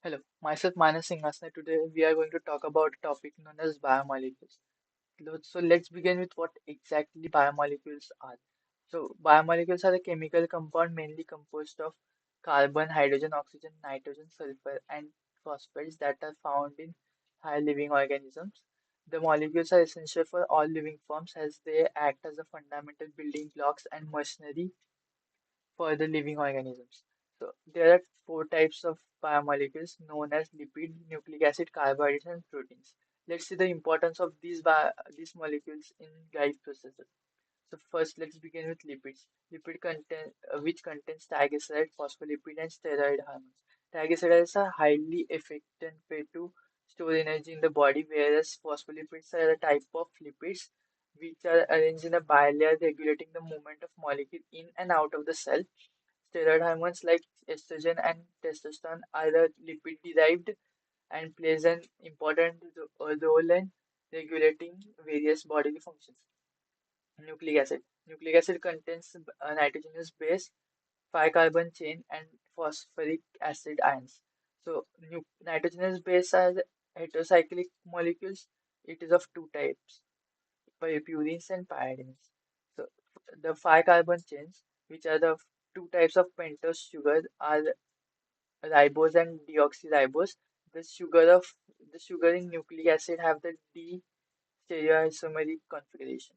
Hello, myself Manas Singh. Today we are going to talk about a topic known as biomolecules. So let's begin with what exactly biomolecules are. So biomolecules are a chemical compound mainly composed of carbon, hydrogen, oxygen, nitrogen, sulfur, and phosphates that are found in high living organisms. The molecules are essential for all living forms as they act as the fundamental building blocks and machinery for the living organisms. So there are four types of biomolecules known as lipid, nucleic acid, carbohydrates, and proteins. Let's see the importance of these molecules in life processes. So first, let's begin with lipids. Which contains triglyceride, phospholipid, and steroid hormones. Triglycerides are highly efficient way to store energy in the body, whereas phospholipids are a type of lipids which are arranged in a bilayer regulating the movement of molecule in and out of the cell. Steroid hormones like estrogen and testosterone are lipid derived and plays an important role in regulating various bodily functions. Nucleic acid. Nucleic acid contains a nitrogenous base, 5 carbon chain, and phosphoric acid ions. So, nitrogenous base are heterocyclic molecules. It is of two types, purines and pyridines. So, the 5 carbon chains, which are the two types of pentose sugar, are ribose and deoxyribose. The sugar of the sugar in nucleic acid have the D stereoisomeric configuration,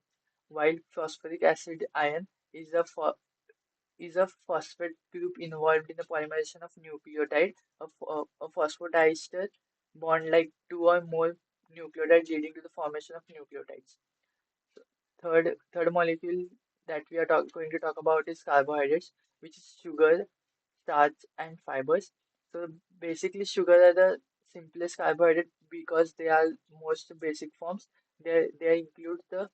while phosphoric acid ion is a phosphate group involved in the polymerization of nucleotide, a phosphodiester bond like two or more nucleotides leading to the formation of nucleotides. So third molecule that we are going to talk about is carbohydrates, which is sugar, starch, and fibers. So basically, sugar are the simplest carbohydrate because they are most basic forms. They include the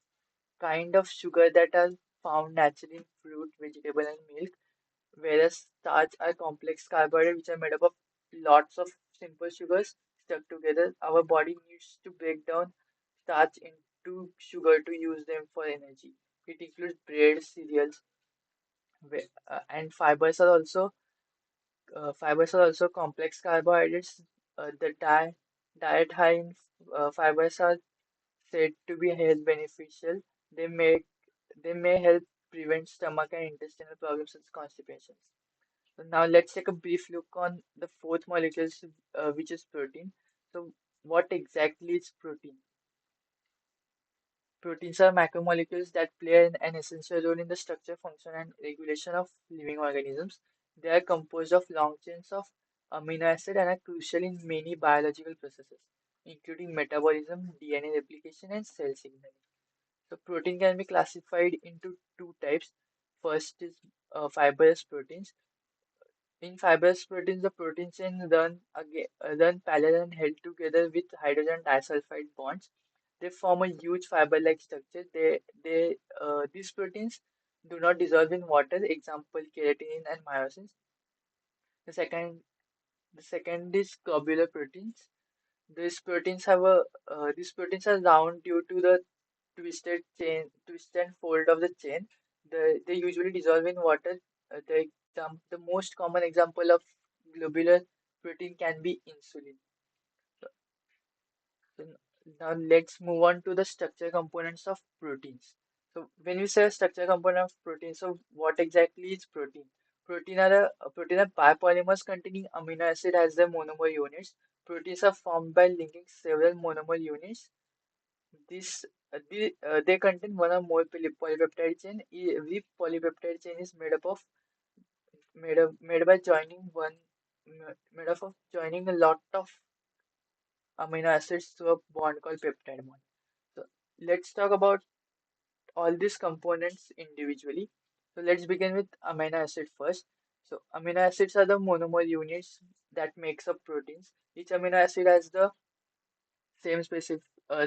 kind of sugar that are found naturally in fruit, vegetable, and milk, whereas starch are complex carbohydrates which are made up of lots of simple sugars stuck together. Our body needs to break down starch into sugar to use them for energy. It includes bread, cereals, and fibers are also complex carbohydrates. The diet high in fibers are said to be health beneficial. They may they may help prevent stomach and intestinal problems such as constipation. So now let's take a brief look on the fourth molecule, which is protein. So what exactly is protein? Proteins are macromolecules that play an essential role in the structure, function, and regulation of living organisms. They are composed of long chains of amino acid and are crucial in many biological processes, including metabolism, DNA replication, and cell signaling. So protein can be classified into two types. First is fibrous proteins. In fibrous proteins, the protein chain run parallel and held together with hydrogen disulfide bonds. They form a huge fiber-like structure. These proteins do not dissolve in water. Example, keratin and myosin. The second, the second is globular proteins. These proteins are round due to the twist and fold of the chain. They usually dissolve in water. The most common example of globular protein can be insulin. So, so now let's move on to the structure components of proteins. So when we say structure component of protein, so what exactly is protein? Protein are biopolymers containing amino acid as their monomer units. Proteins are formed by linking several monomer units. They contain one or more polypeptide chain. Every polypeptide chain is made by made up of joining a lot of amino acids to a bond called peptide bond. So let's talk about all these components individually. So let's begin with amino acid first. So amino acids are the monomer units that makes up proteins. Each amino acid has the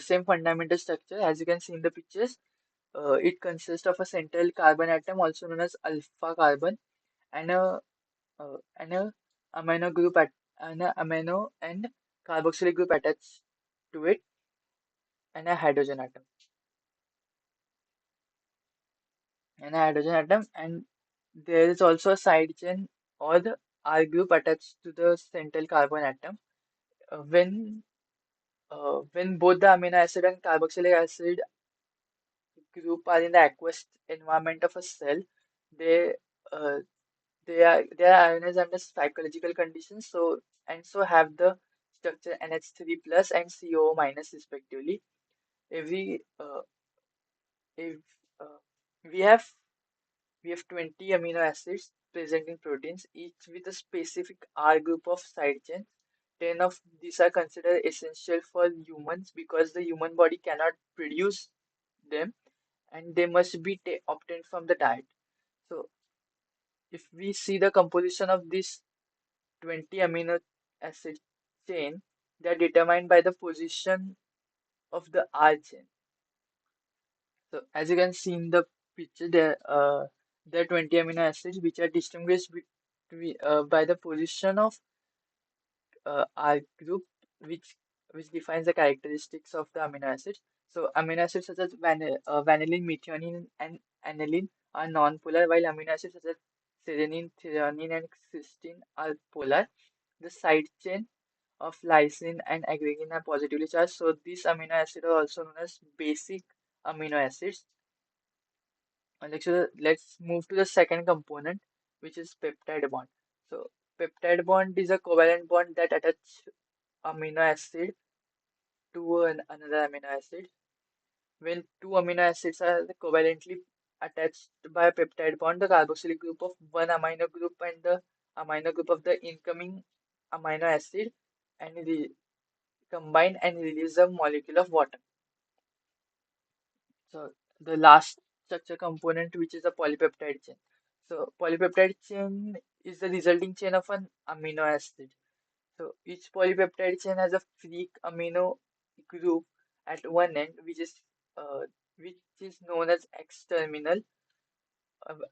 same fundamental structure as you can see in the pictures. It consists of a central carbon atom, also known as alpha carbon, and a amino group at and a amino and carboxylic group attached to it, and a hydrogen atom, and there is also a side chain or the R group attached to the central carbon atom. Uh, when when both the amino acid and carboxylic acid group are in the aqueous environment of a cell, they uh, they are ionized under psychological conditions. So and so have the structure NH3 plus and CO minus respectively. Every if we have we have 20 amino acids present in proteins, each with a specific R group of side chains. 10 of these are considered essential for humans because the human body cannot produce them and they must be obtained from the diet. So, if we see the composition of this 20 amino acid chain, they are determined by the position of the R chain. So, as you can see in the picture, there are 20 amino acids which are distinguished by the position of R group, which which defines the characteristics of the amino acids. So, amino acids such as vanillin, methionine, and aniline are non-polar, while amino acids such as serine, threonine, and cysteine are polar. The side chain of lysine and arginine are positively charged. So, these amino acids are also known as basic amino acids. Let's move to the second component, which is peptide bond. So, peptide bond is a covalent bond that attaches amino acid to another amino acid. When two amino acids are covalently attached by a peptide bond, the carboxylic group of one amino group and the amino group of the incoming amino acid and combine and release a molecule of water. So the last structure component, which is a polypeptide chain. So polypeptide chain is the resulting chain of an amino acid. So each polypeptide chain has a free amino group at one end, uh, which is known as X terminal,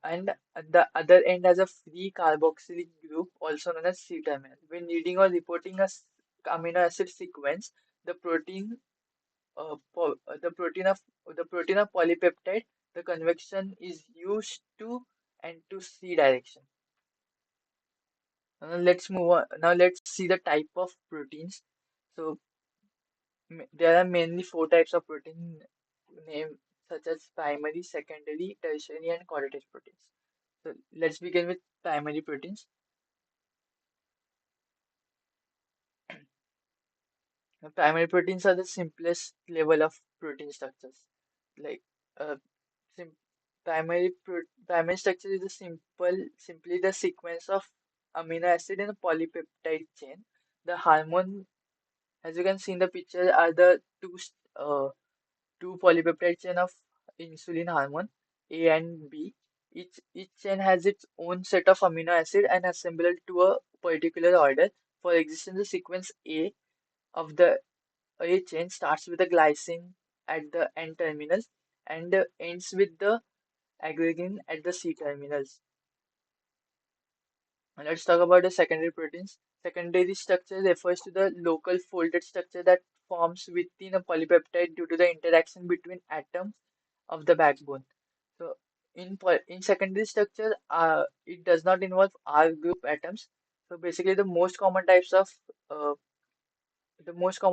and at the other end has a free carboxylic group, also known as C terminal. When reading or reporting a amino acid sequence, the protein the protein of polypeptide, the convection is used to and to C direction. Now let's move on. Now let's see the type of proteins. So there are mainly four types of protein named such as primary, secondary, tertiary, and quaternary proteins. So let's begin with primary proteins. Now, primary proteins are the simplest level of protein structures. Like uh, sim primary structure is a simply the sequence of amino acid in a polypeptide chain. The hormone, as you can see in the picture, are the two polypeptide chain of insulin hormone A and B. Each chain has its own set of amino acid and assembled to a particular order. For example, the sequence A of the A chain starts with the glycine at the N terminals and ends with the aggregate at the C terminals. Now let's talk about the secondary proteins. Secondary structure refers to the local folded structure that forms within a polypeptide due to the interaction between atoms of the backbone. So in secondary structure, it does not involve R group atoms. So basically, uh, the most common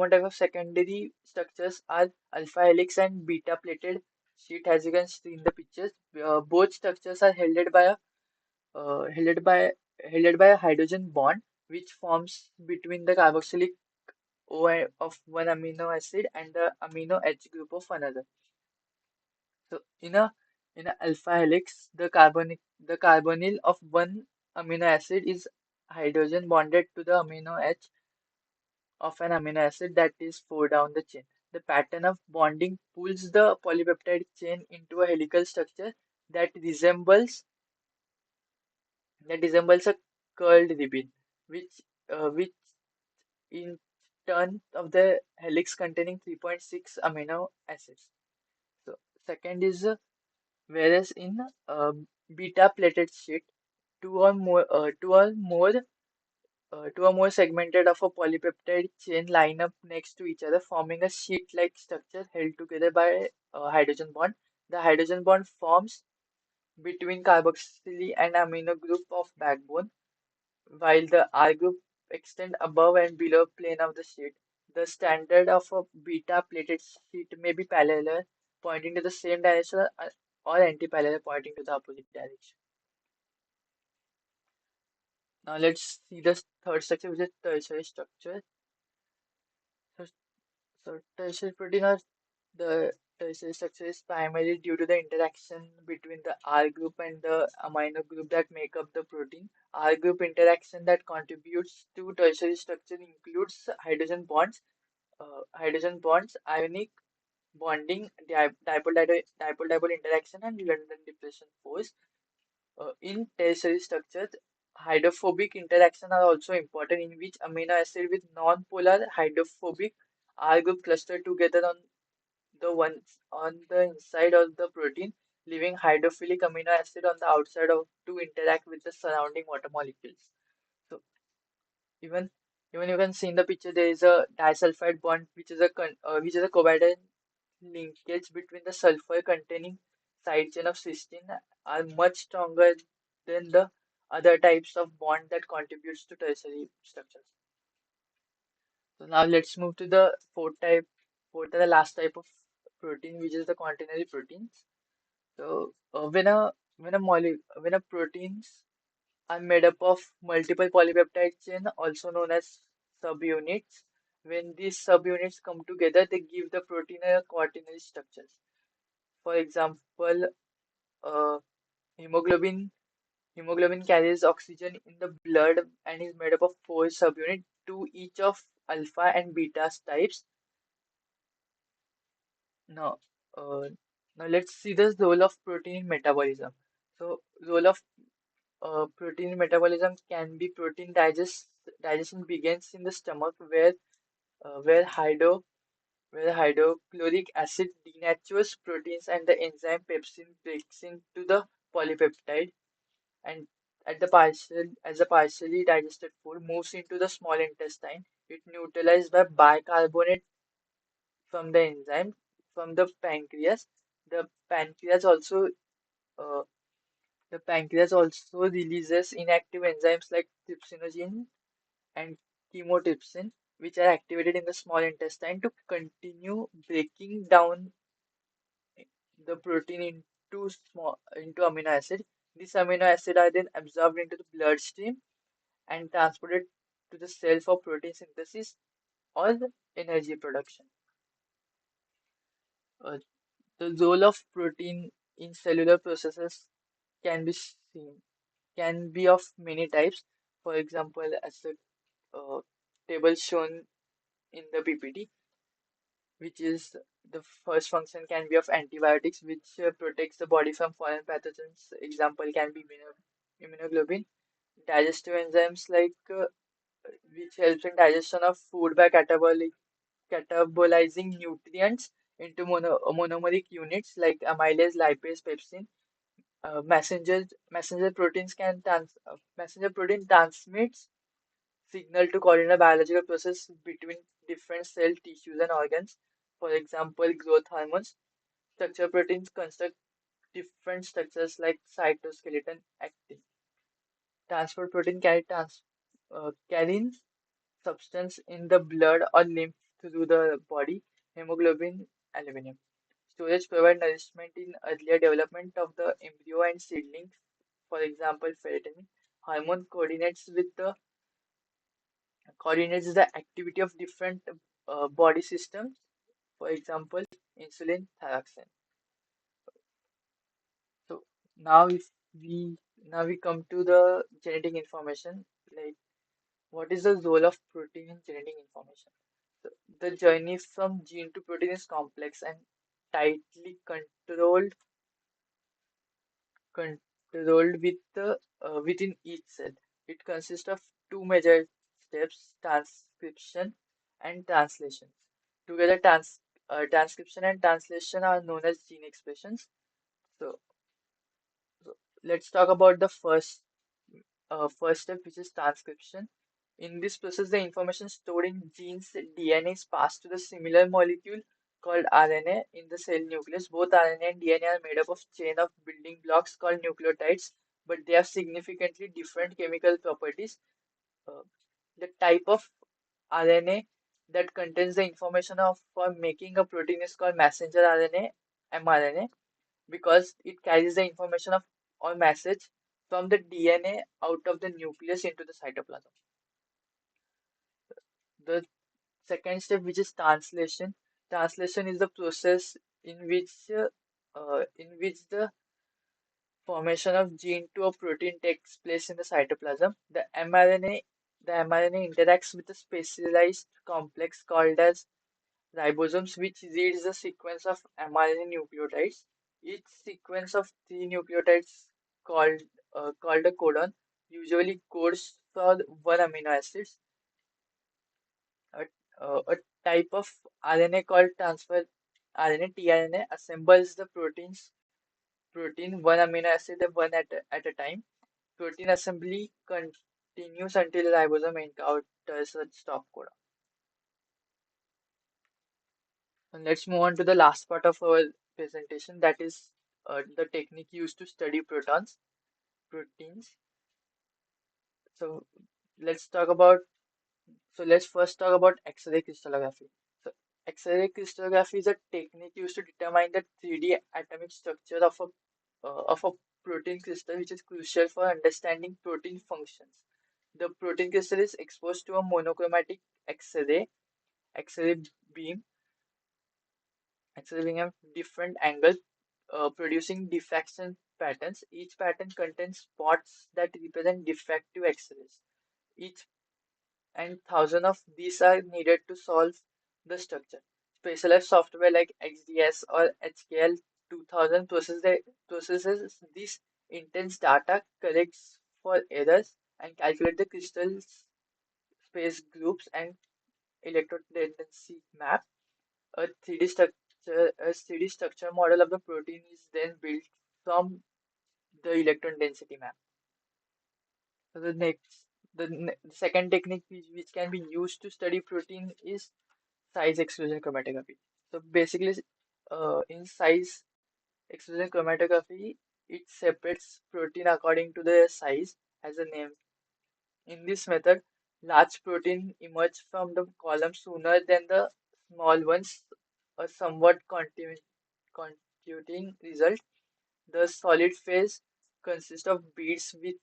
type of secondary structures are alpha helix and beta plated sheet, as you can see in the pictures. Both structures are uh, held by held by a hydrogen bond, which forms between the carboxylic of one amino acid and the amino H group of another. So in a alpha helix, the carbonyl of one amino acid is hydrogen bonded to the amino H of an amino acid that is far down the chain. The pattern of bonding pulls the polypeptide chain into a helical structure that resembles a curled ribbon, which in turn of the helix containing 3.6 amino acids. So second is whereas in beta plated sheet, two or more uh, two or more two or more segmented of a polypeptide chain line up next to each other, forming a sheet-like structure held together by a hydrogen bond. The hydrogen bond forms between carboxyl and amino group of backbone, while the R group extend above and below plane of the sheet. The standard of a beta-plated sheet may be parallel, pointing to the same direction, or anti-parallel, pointing to the opposite direction. Now let's see the third structure, which is tertiary structure. So, so tertiary protein or the tertiary structure is primarily due to the interaction between the R group and the amino group that make up the protein. R group interaction that contributes to tertiary structure includes hydrogen bonds, ionic bonding, dipole-dipole interaction, and London depression force. In tertiary structures, hydrophobic interactions are also important, in which amino acid with non-polar hydrophobic R group cluster together on the inside of the protein, leaving hydrophilic amino acid on the outside of to interact with the surrounding water molecules. So even even you can see in the picture there is a disulfide bond, which is a covalent linkage between the sulfur containing side chain of cysteine are much stronger than the other types of bond that contributes to tertiary structures. So now let's move to the fourth and the last type of protein, which is the quaternary proteins. So when a proteins are made up of multiple polypeptide chain, also known as subunits. When these subunits come together, they give the protein a quaternary structure. For example, uh, hemoglobin hemoglobin carries oxygen in the blood and is made up of four subunits, two each of alpha and beta types. Now, uh, now let's see the role of protein in metabolism. So, role of protein metabolism can be digestion begins in the stomach uh, where hydro where hydrochloric acid denatures proteins and the enzyme pepsin breaks into the polypeptide, and as a partially digested food moves into the small intestine. It neutralized by bicarbonate from the enzyme from the pancreas. The pancreas also uh, the pancreas also releases inactive enzymes like trypsinogen and chymotrypsin, which are activated in the small intestine to continue breaking down the protein into amino acid. These amino acid are then absorbed into the bloodstream and transported to the cell for protein synthesis or the energy production. Uh, the role of protein in cellular processes can be seen can be of many types. For example, as the table shown in the PPT, which is the first function can be of antibiotics, which protects the body from foreign pathogens. Example can be immunoglobulin. Digestive enzymes which helps in digestion of food by catabolizing nutrients into monomeric units like amylase, lipase, pepsin. Messenger protein transmits signal to coordinate biological process between different cell tissues and organs. For example, growth hormones. Structure proteins construct different structures like cytoskeleton actin. Transport protein carrying substance in the blood or lymph through the body. Hemoglobin, aluminum. Storage provide nourishment in earlier development of the embryo and seedling. For example, ferritin. Hormone coordinates the activity of different body systems. For example, insulin, thyroxine. So now if we now we come to the genetic information, like what is the role of protein in genetic information? So the journey from gene to protein is complex and tightly controlled within each cell. It consists of two major steps: transcription and translation. Together, transcription and translation are known as gene expressions. So, so let's talk about the first step, which is transcription. In this process, the information stored in genes DNA is passed to the similar molecule called RNA in the cell nucleus. Both RNA and DNA are made up of chain of building blocks called nucleotides, but they have significantly different chemical properties. uh, the type of RNA that contains the information of for making a protein is called messenger RNA, mRNA, because it carries the information of or message from the DNA out of the nucleus into the cytoplasm. The second step, which is translation. Translation is the process in which the formation of gene to a protein takes place in the cytoplasm. The mRNA interacts with a specialized complex called as ribosomes, which reads the sequence of mRNA nucleotides. Each sequence of three nucleotides called a codon usually codes for one amino acid. A, a type of RNA called transfer RNA, tRNA, assembles the protein one amino acid at a time. Protein assembly continues until the ribosome encounters a stop codon. And let's move on to the last part of our presentation, that is the technique used to study proteins. So let's talk about let's first talk about X-ray crystallography. So X-ray crystallography is a technique used to determine the 3D atomic structure of a protein crystal, which is crucial for understanding protein functions. The protein crystal is exposed to a monochromatic X-ray X-ray beam X-ray at different angles, producing diffraction patterns. Each pattern contains spots that represent defective X-rays. Each and thousand of these are needed to solve the structure. Specialized software like XDS or HKL 2000 processes this intense data, corrects for errors, and calculate the crystal space groups and electrotendency map. A 3D structure model of the protein is then built from the electron density map. So the second technique which can be used to study protein is size exclusion chromatography. So basically, in size exclusion chromatography, it separates protein according to their size, as a name. In this method, large protein emerge from the column sooner than the small ones, a somewhat contuting result. The solid phase consists of beads with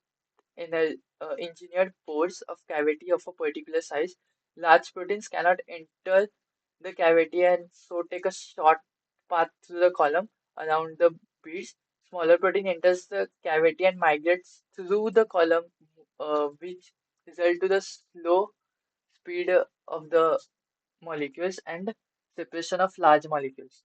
engineered pores of cavity of a particular size. Large proteins cannot enter the cavity and so take a short path through the column around the beads. Smaller protein enters the cavity and migrates through the column, which result to the slow speed of the molecules and separation of large molecules.